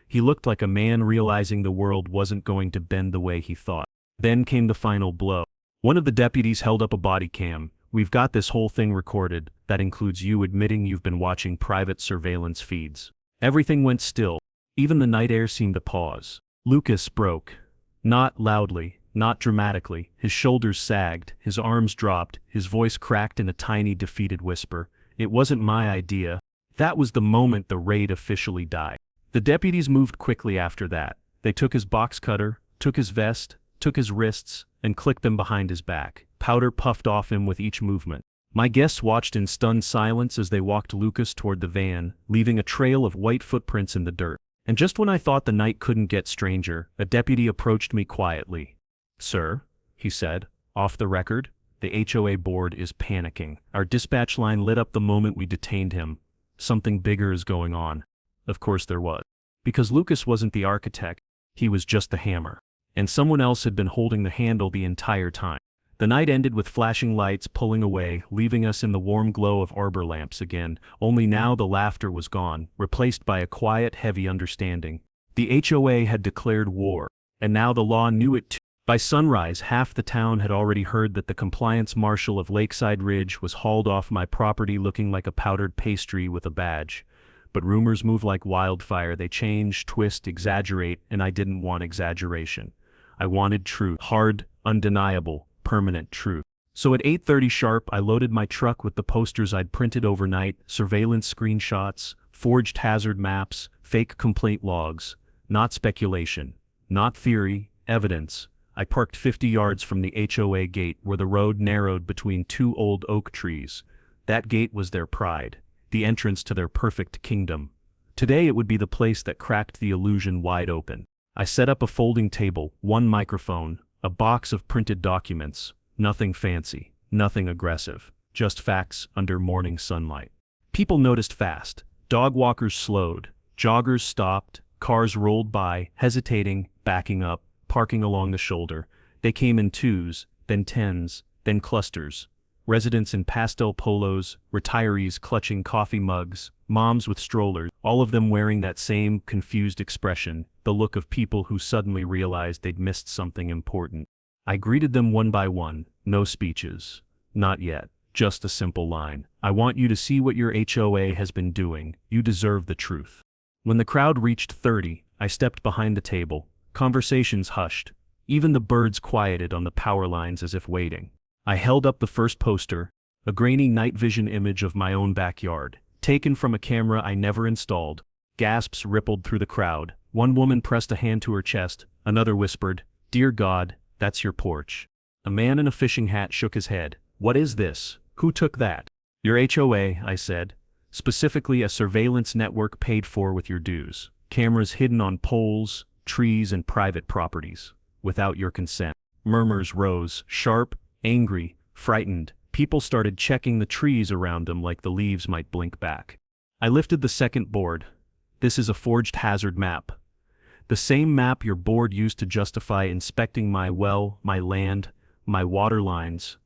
He looked like a man realizing the world wasn't going to bend the way he thought. Then came the final blow. One of the deputies held up a body cam. "We've got this whole thing recorded. That includes you admitting you've been watching private surveillance feeds." Everything went still. Even the night air seemed to pause. Lucas broke. Not loudly, not dramatically. His shoulders sagged, his arms dropped, his voice cracked in a tiny defeated whisper. "It wasn't my idea." That was the moment the raid officially died. The deputies moved quickly after that. They took his box cutter, took his vest, took his wrists, and clicked them behind his back. Powder puffed off him with each movement. My guests watched in stunned silence as they walked Lucas toward the van, leaving a trail of white footprints in the dirt. And just when I thought the night couldn't get stranger, a deputy approached me quietly. "Sir," he said, "off the record, the HOA board is panicking." Our dispatch line lit up the moment we detained him. "Something bigger is going on." Of course there was. Because Lucas wasn't the architect, he was just the hammer. And someone else had been holding the handle the entire time. The night ended with flashing lights pulling away, leaving us in the warm glow of arbor lamps again, only now the laughter was gone, replaced by a quiet, heavy understanding. The HOA had declared war, and now the law knew it too. By sunrise, half the town had already heard that the compliance marshal of Lakeside Ridge was hauled off my property looking like a powdered pastry with a badge. But rumors move like wildfire. They change, twist, exaggerate, and I didn't want exaggeration. I wanted truth. Hard, undeniable, permanent truth. So at 8:30 sharp, I loaded my truck with the posters I'd printed overnight, surveillance screenshots, forged hazard maps, fake complaint logs. Not speculation, not theory, evidence. I parked 50 yards from the HOA gate where the road narrowed between two old oak trees. That gate was their pride, the entrance to their perfect kingdom. Today it would be the place that cracked the illusion wide open. I set up a folding table, one microphone, a box of printed documents. Nothing fancy, nothing aggressive, just facts under morning sunlight. People noticed fast. Dog walkers slowed, joggers stopped, cars rolled by, hesitating, backing up, parking along the shoulder. They came in twos, then tens, then clusters. Residents in pastel polos, retirees clutching coffee mugs, moms with strollers, all of them wearing that same confused expression, the look of people who suddenly realized they'd missed something important. I greeted them one by one, no speeches. Not yet, just a simple line. "I want you to see what your HOA has been doing. You deserve the truth." When the crowd reached 30, I stepped behind the table. Conversations hushed. Even the birds quieted on the power lines as if waiting. I held up the first poster, a grainy night vision image of my own backyard, taken from a camera I never installed. Gasps rippled through the crowd. One woman pressed a hand to her chest, another whispered, "Dear God, that's your porch." A man in a fishing hat shook his head. What is this? Who took that? Your HOA, I said. Specifically a surveillance network paid for with your dues. Cameras hidden on poles, trees, and private properties. Without your consent. Murmurs rose, sharp, angry, frightened. People started checking the trees around them like the leaves might blink back. I lifted the second board. This is a forged hazard map. The same map your board used to justify inspecting my well, my land, my water lines.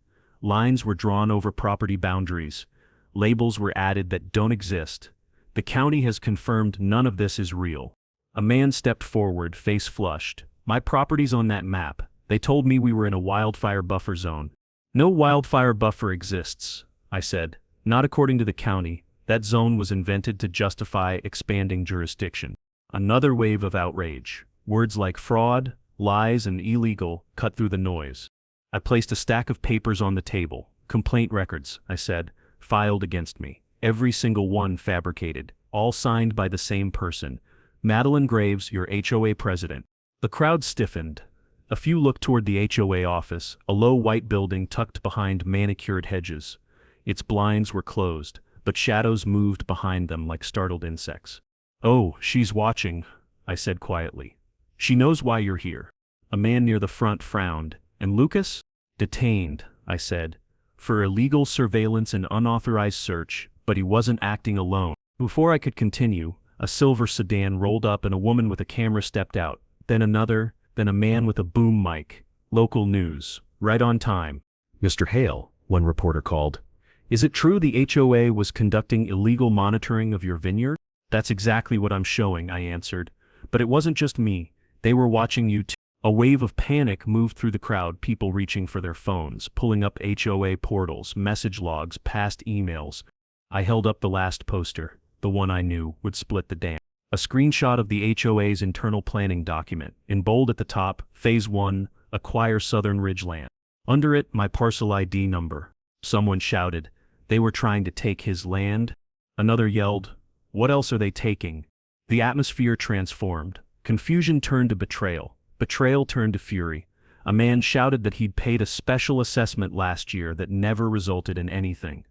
Lines were drawn over property boundaries. Labels were added that don't exist. The county has confirmed none of this is real. A man stepped forward, face flushed. My property's on that map. They told me we were in a wildfire buffer zone. No wildfire buffer exists, I said. Not according to the county. That zone was invented to justify expanding jurisdiction. Another wave of outrage. Words like fraud, lies, and illegal cut through the noise. I placed a stack of papers on the table. Complaint records, I said, filed against me. Every single one fabricated, all signed by the same person. Madeline Graves, your HOA president. The crowd stiffened. A few looked toward the HOA office, a low white building tucked behind manicured hedges. Its blinds were closed, but shadows moved behind them like startled insects. Oh, she's watching, I said quietly. She knows why you're here. A man near the front frowned. And Lucas? Detained, I said, for illegal surveillance and unauthorized search, but he wasn't acting alone. Before I could continue, a silver sedan rolled up and a woman with a camera stepped out. Then another, then a man with a boom mic. Local news. Right on time. Mr. Hale, one reporter called. Is it true the HOA was conducting illegal monitoring of your vineyard? That's exactly what I'm showing, I answered. But it wasn't just me. They were watching you too. A wave of panic moved through the crowd, people reaching for their phones, pulling up HOA portals, message logs, past emails. I held up the last poster, the one I knew would split the dam. A screenshot of the HOA's internal planning document. In bold at the top, Phase 1, acquire Southern Ridgeland. Under it, my parcel ID number. Someone shouted, they were trying to take his land. Another yelled, what else are they taking? The atmosphere transformed. Confusion turned to betrayal. Betrayal turned to fury. A man shouted that he'd paid a special assessment last year that never resulted in anything.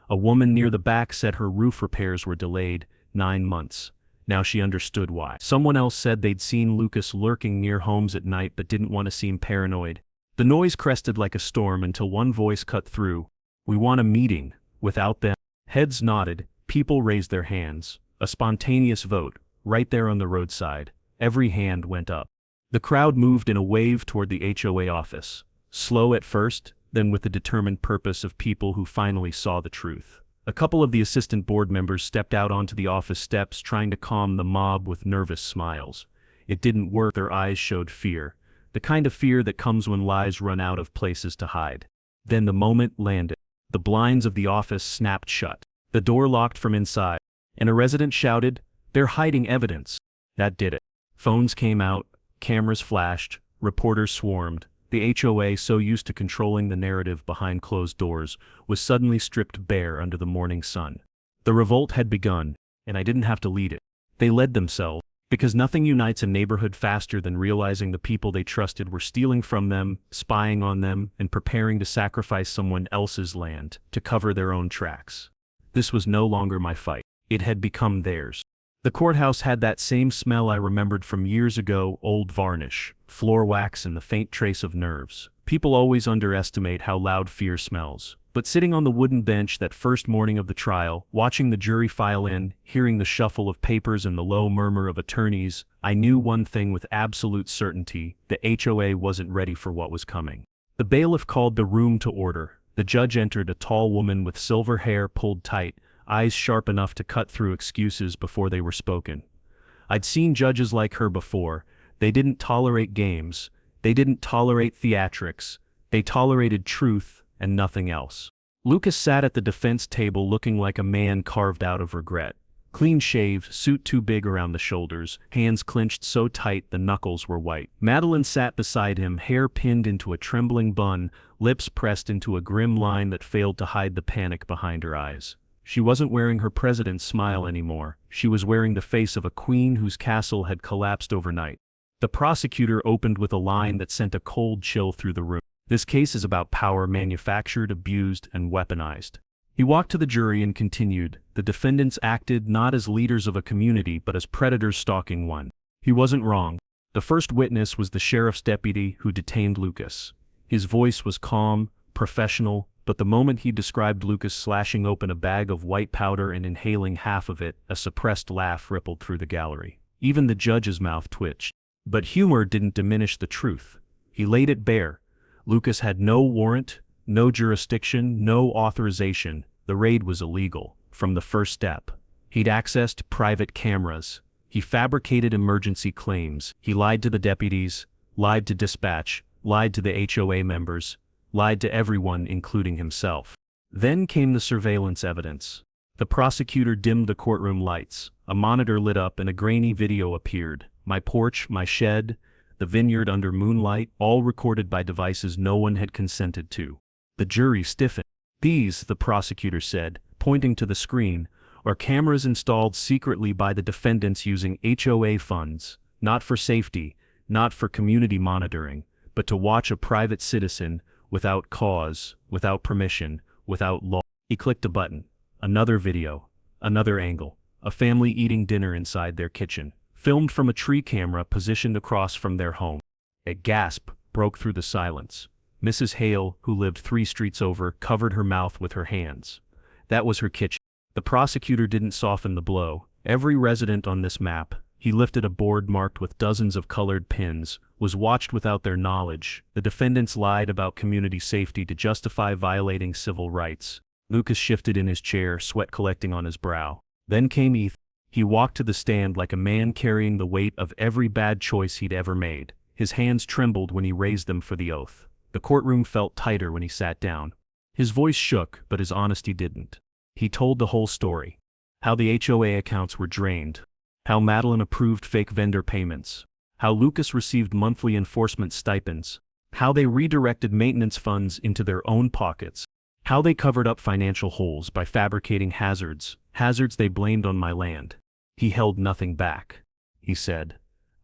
A woman near the back said her roof repairs were delayed 9 months. Now she understood why. Someone else said they'd seen Lucas lurking near homes at night but didn't want to seem paranoid. The noise crested like a storm until one voice cut through. We want a meeting. Without them. Heads nodded. People raised their hands. A spontaneous vote. Right there on the roadside. Every hand went up. The crowd moved in a wave toward the HOA office. Slow at first, then with the determined purpose of people who finally saw the truth. A couple of the assistant board members stepped out onto the office steps trying to calm the mob with nervous smiles. It didn't work. Their eyes showed fear. The kind of fear that comes when lies run out of places to hide. Then the moment landed. The blinds of the office snapped shut. The door locked from inside. And a resident shouted, they're hiding evidence. That did it. Phones came out. Cameras flashed, reporters swarmed. The HOA, so used to controlling the narrative behind closed doors, was suddenly stripped bare under the morning sun. The revolt had begun, and I didn't have to lead it. They led themselves, because nothing unites a neighborhood faster than realizing the people they trusted were stealing from them, spying on them, and preparing to sacrifice someone else's land to cover their own tracks. This was no longer my fight. It had become theirs. The courthouse had that same smell I remembered from years ago, old varnish, floor wax, and the faint trace of nerves. People always underestimate how loud fear smells. But sitting on the wooden bench that first morning of the trial, watching the jury file in, hearing the shuffle of papers and the low murmur of attorneys, I knew one thing with absolute certainty: the HOA wasn't ready for what was coming. The bailiff called the room to order. The judge entered, a tall woman with silver hair pulled tight, eyes sharp enough to cut through excuses before they were spoken. I'd seen judges like her before. They didn't tolerate games. They didn't tolerate theatrics. They tolerated truth and nothing else. Lucas sat at the defense table looking like a man carved out of regret. Clean-shaved, suit too big around the shoulders, hands clenched so tight the knuckles were white. Madeline sat beside him, hair pinned into a trembling bun, lips pressed into a grim line that failed to hide the panic behind her eyes. She wasn't wearing her president's smile anymore. She was wearing the face of a queen whose castle had collapsed overnight. The prosecutor opened with a line that sent a cold chill through the room. This case is about power manufactured, abused, and weaponized. He walked to the jury and continued, the defendants acted not as leaders of a community but as predators stalking one. He wasn't wrong. The first witness was the sheriff's deputy who detained Lucas. His voice was calm, professional, but the moment he described Lucas slashing open a bag of white powder and inhaling half of it, a suppressed laugh rippled through the gallery. Even the judge's mouth twitched. But humor didn't diminish the truth. He laid it bare. Lucas had no warrant, no jurisdiction, no authorization. The raid was illegal, from the first step. He'd accessed private cameras. He fabricated emergency claims. He lied to the deputies, lied to dispatch, lied to the HOA members, lied to everyone including himself. Then came the surveillance evidence. The prosecutor dimmed the courtroom lights. A monitor lit up and a grainy video appeared. My porch, my shed, the vineyard under moonlight, all recorded by devices no one had consented to. The jury stiffened. These, the prosecutor said, pointing to the screen, are cameras installed secretly by the defendants using HOA funds, not for safety, not for community monitoring, but to watch a private citizen without cause, without permission, without law. He clicked a button. Another video, another angle, a family eating dinner inside their kitchen, filmed from a tree camera positioned across from their home. A gasp broke through the silence. Mrs. Hale, who lived 3 streets over, covered her mouth with her hands. That was her kitchen. The prosecutor didn't soften the blow. Every resident on this map, he lifted a board marked with dozens of colored pins, was watched without their knowledge. The defendants lied about community safety to justify violating civil rights. Lucas shifted in his chair, sweat collecting on his brow. Then came Ethan. He walked to the stand like a man carrying the weight of every bad choice he'd ever made. His hands trembled when he raised them for the oath. The courtroom felt tighter when he sat down. His voice shook, but his honesty didn't. He told the whole story. How the HOA accounts were drained. How Madeline approved fake vendor payments. How Lucas received monthly enforcement stipends. How they redirected maintenance funds into their own pockets. How they covered up financial holes by fabricating hazards they blamed on my land. He held nothing back. He said,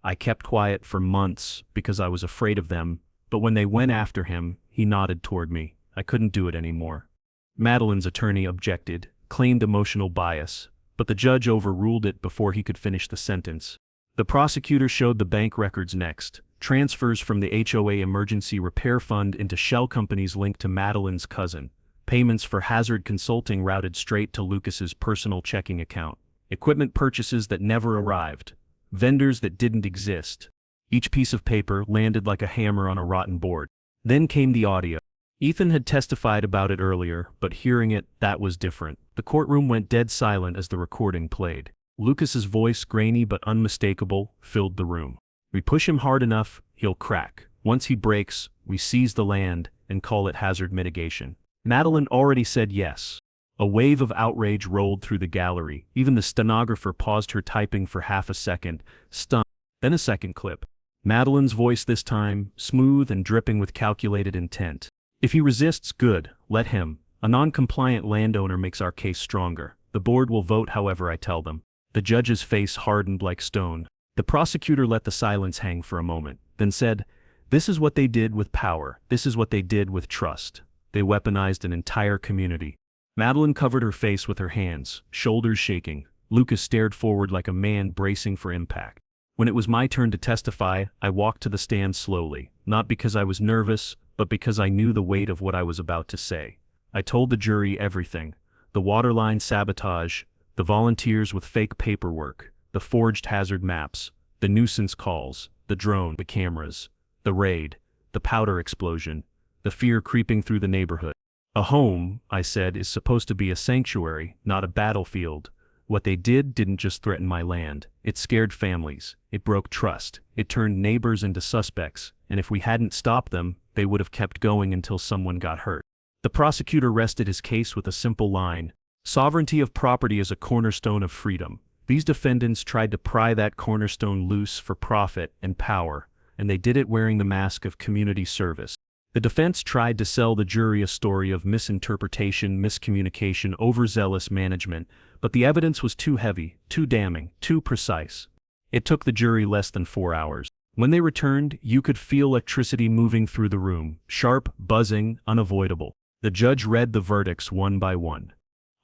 I kept quiet for months because I was afraid of them, but when they went after him, he nodded toward me. I couldn't do it anymore. Madeline's attorney objected, claimed emotional bias, but the judge overruled it before he could finish the sentence. The prosecutor showed the bank records next, transfers from the HOA Emergency Repair Fund into shell companies linked to Madeline's cousin, payments for hazard consulting routed straight to Lucas's personal checking account, equipment purchases that never arrived, vendors that didn't exist. Each piece of paper landed like a hammer on a rotten board. Then came the audio. Ethan had testified about it earlier, but hearing it, that was different. The courtroom went dead silent as the recording played. Lucas's voice, grainy but unmistakable, filled the room. We push him hard enough, he'll crack. Once he breaks, we seize the land and call it hazard mitigation. Madeline already said yes. A wave of outrage rolled through the gallery. Even the stenographer paused her typing for half a second, stunned. Then a second clip. Madeline's voice this time, smooth and dripping with calculated intent. If he resists, good, let him. A non-compliant landowner makes our case stronger. The board will vote however I tell them. The judge's face hardened like stone. The prosecutor let the silence hang for a moment, then said, this is what they did with power. This is what they did with trust. They weaponized an entire community. Madeline covered her face with her hands, shoulders shaking. Lucas stared forward like a man bracing for impact. When it was my turn to testify, I walked to the stand slowly, not because I was nervous, but because I knew the weight of what I was about to say. I told the jury everything. The waterline sabotage, the volunteers with fake paperwork, the forged hazard maps, the nuisance calls, the drone, the cameras, the raid, the powder explosion, the fear creeping through the neighborhood. A home, I said, is supposed to be a sanctuary, not a battlefield. What they did didn't just threaten my land. It scared families. It broke trust. It turned neighbors into suspects, and if we hadn't stopped them, they would have kept going until someone got hurt. The prosecutor rested his case with a simple line. Sovereignty of property is a cornerstone of freedom. These defendants tried to pry that cornerstone loose for profit and power, and they did it wearing the mask of community service. The defense tried to sell the jury a story of misinterpretation, miscommunication, overzealous management, but the evidence was too heavy, too damning, too precise. It took the jury less than 4 hours. When they returned, you could feel electricity moving through the room, sharp, buzzing, unavoidable. The judge read the verdicts one by one.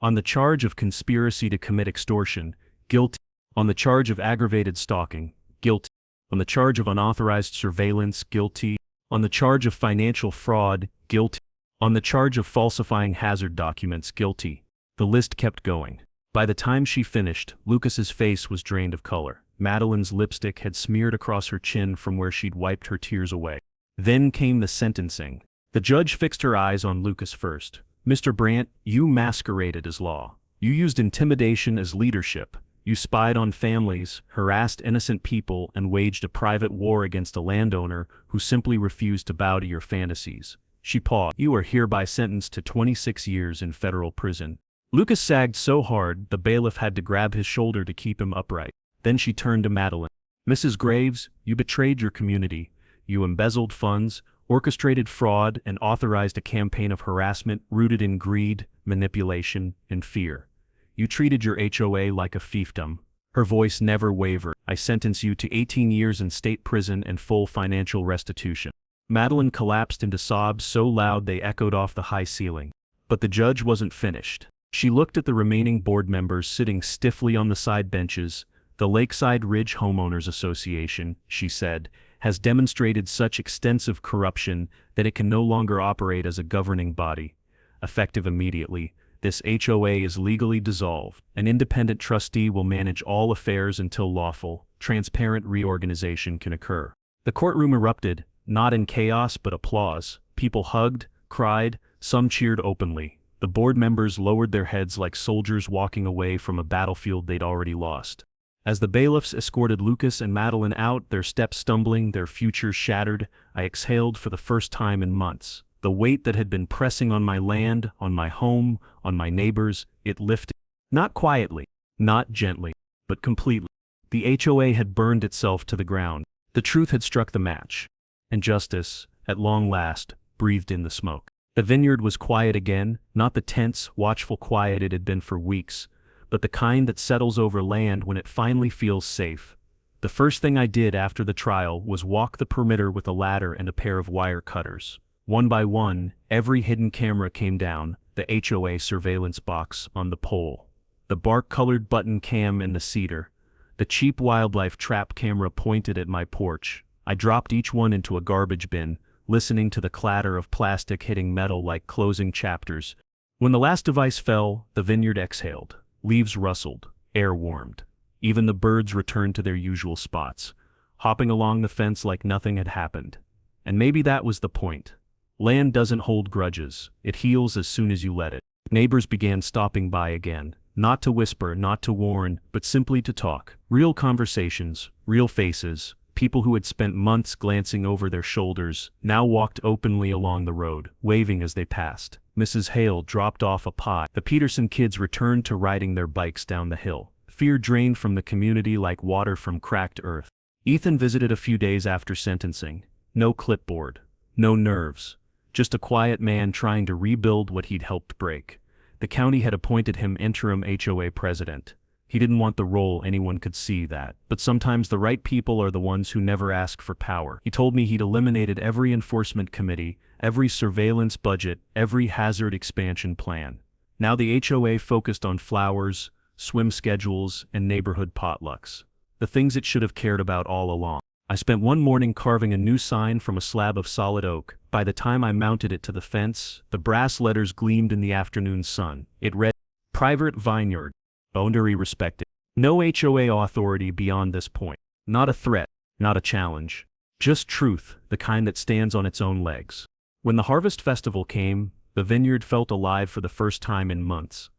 On the charge of conspiracy to commit extortion, guilty. On the charge of aggravated stalking, guilty. On the charge of unauthorized surveillance, guilty. On the charge of financial fraud, guilty. On the charge of falsifying hazard documents, guilty. The list kept going. By the time she finished, Lucas's face was drained of color. Madeline's lipstick had smeared across her chin from where she'd wiped her tears away. Then came the sentencing. The judge fixed her eyes on Lucas first. Mr. Brandt, you masqueraded as law. You used intimidation as leadership. You spied on families, harassed innocent people, and waged a private war against a landowner who simply refused to bow to your fantasies. She paused. You are hereby sentenced to 26 years in federal prison. Lucas sagged so hard, the bailiff had to grab his shoulder to keep him upright. Then she turned to Madeline. Mrs. Graves, you betrayed your community. You embezzled funds, orchestrated fraud, and authorized a campaign of harassment rooted in greed, manipulation, and fear. You treated your HOA like a fiefdom. Her voice never wavered. I sentence you to 18 years in state prison and full financial restitution. Madeline collapsed into sobs so loud they echoed off the high ceiling. But the judge wasn't finished. She looked at the remaining board members sitting stiffly on the side benches. The Lakeside Ridge Homeowners Association, she said, has demonstrated such extensive corruption that it can no longer operate as a governing body. Effective immediately, this HOA is legally dissolved. An independent trustee will manage all affairs until lawful, transparent reorganization can occur. The courtroom erupted, not in chaos but applause. People hugged, cried, some cheered openly. The board members lowered their heads like soldiers walking away from a battlefield they'd already lost. As the bailiffs escorted Lucas and Madeline out, their steps stumbling, their futures shattered, I exhaled for the first time in months. The weight that had been pressing on my land, on my home, on my neighbors, it lifted. Not quietly, not gently, but completely. The HOA had burned itself to the ground. The truth had struck the match. And justice, at long last, breathed in the smoke. The vineyard was quiet again, not the tense, watchful quiet it had been for weeks, but the kind that settles over land when it finally feels safe. The first thing I did after the trial was walk the perimeter with a ladder and a pair of wire cutters. One by one, every hidden camera came down, the HOA surveillance box on the pole, the bark-colored button cam in the cedar, the cheap wildlife trap camera pointed at my porch. I dropped each one into a garbage bin, listening to the clatter of plastic hitting metal like closing chapters. When the last device fell, the vineyard exhaled. Leaves rustled, air warmed. Even the birds returned to their usual spots, hopping along the fence like nothing had happened. And maybe that was the point. Land doesn't hold grudges, it heals as soon as you let it. Neighbors began stopping by again, not to whisper, not to warn, but simply to talk. Real conversations, real faces. People who had spent months glancing over their shoulders now walked openly along the road, waving as they passed. Mrs. Hale dropped off a pie. The Peterson kids returned to riding their bikes down the hill. Fear drained from the community like water from cracked earth. Ethan visited a few days after sentencing. No clipboard, no nerves. Just a quiet man trying to rebuild what he'd helped break. The county had appointed him interim HOA president. He didn't want the role, anyone could see that. But sometimes the right people are the ones who never ask for power. He told me he'd eliminated every enforcement committee, every surveillance budget, every hazard expansion plan. Now the HOA focused on flowers, swim schedules, and neighborhood potlucks. The things it should have cared about all along. I spent one morning carving a new sign from a slab of solid oak. By the time I mounted it to the fence, the brass letters gleamed in the afternoon sun. It read, Private Vineyard. Boundary respected. No HOA authority beyond this point. Not a threat, not a challenge. Just truth, the kind that stands on its own legs. When the Harvest Festival came, the vineyard felt alive for the first time in months.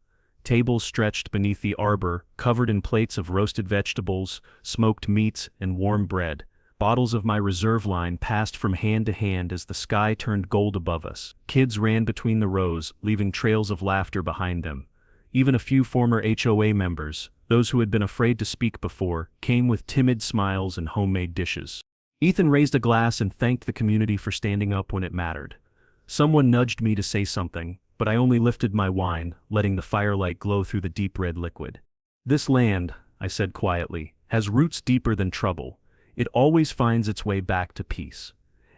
Tables stretched beneath the arbor, covered in plates of roasted vegetables, smoked meats, and warm bread. Bottles of my reserve line passed from hand to hand as the sky turned gold above us. Kids ran between the rows, leaving trails of laughter behind them. Even a few former HOA members, those who had been afraid to speak before, came with timid smiles and homemade dishes. Ethan raised a glass and thanked the community for standing up when it mattered. Someone nudged me to say something, but I only lifted my wine, letting the firelight glow through the deep red liquid. This land, I said quietly, has roots deeper than trouble. it always finds its way back to peace.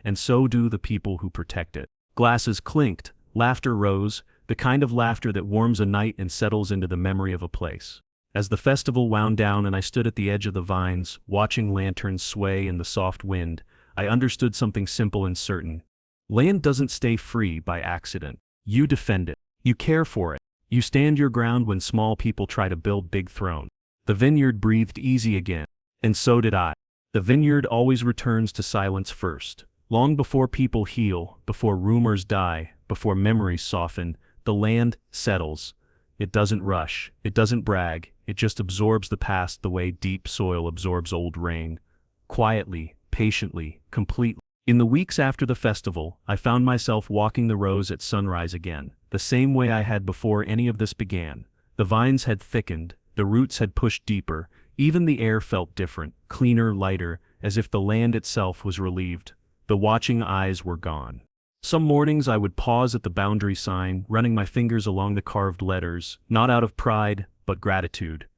And so do the people who protect it. Glasses clinked, laughter rose, the kind of laughter that warms a night and settles into the memory of a place. As the festival wound down and I stood at the edge of the vines, watching lanterns sway in the soft wind, I understood something simple and certain. Land doesn't stay free by accident. You defend it. You care for it. You stand your ground when small people try to build big thrones. The vineyard breathed easy again. And so did I. The vineyard always returns to silence first. Long before people heal, before rumors die, before memories soften, the land settles. It doesn't rush. It doesn't brag. It just absorbs the past the way deep soil absorbs old rain. Quietly, patiently, completely. In the weeks after the festival, I found myself walking the rows at sunrise again, the same way I had before any of this began. The vines had thickened, the roots had pushed deeper, even the air felt different, cleaner, lighter, as if the land itself was relieved. The watching eyes were gone. Some mornings I would pause at the boundary sign, running my fingers along the carved letters, not out of pride, but gratitude.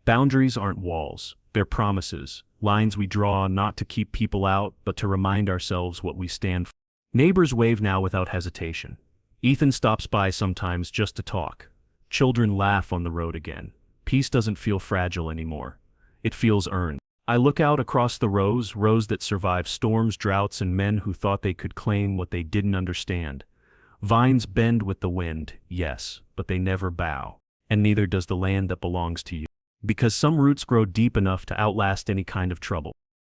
Boundaries aren't walls, they're promises, lines we draw not to keep people out, but to remind ourselves what we stand for. Neighbors wave now without hesitation. Ethan stops by sometimes just to talk. Children laugh on the road again. Peace doesn't feel fragile anymore. It feels earned. I look out across the rows that survive storms, droughts, and men who thought they could claim what they didn't understand. Vines bend with the wind, yes, but they never bow. And neither does the land that belongs to you. Because some roots grow deep enough to outlast any kind of trouble.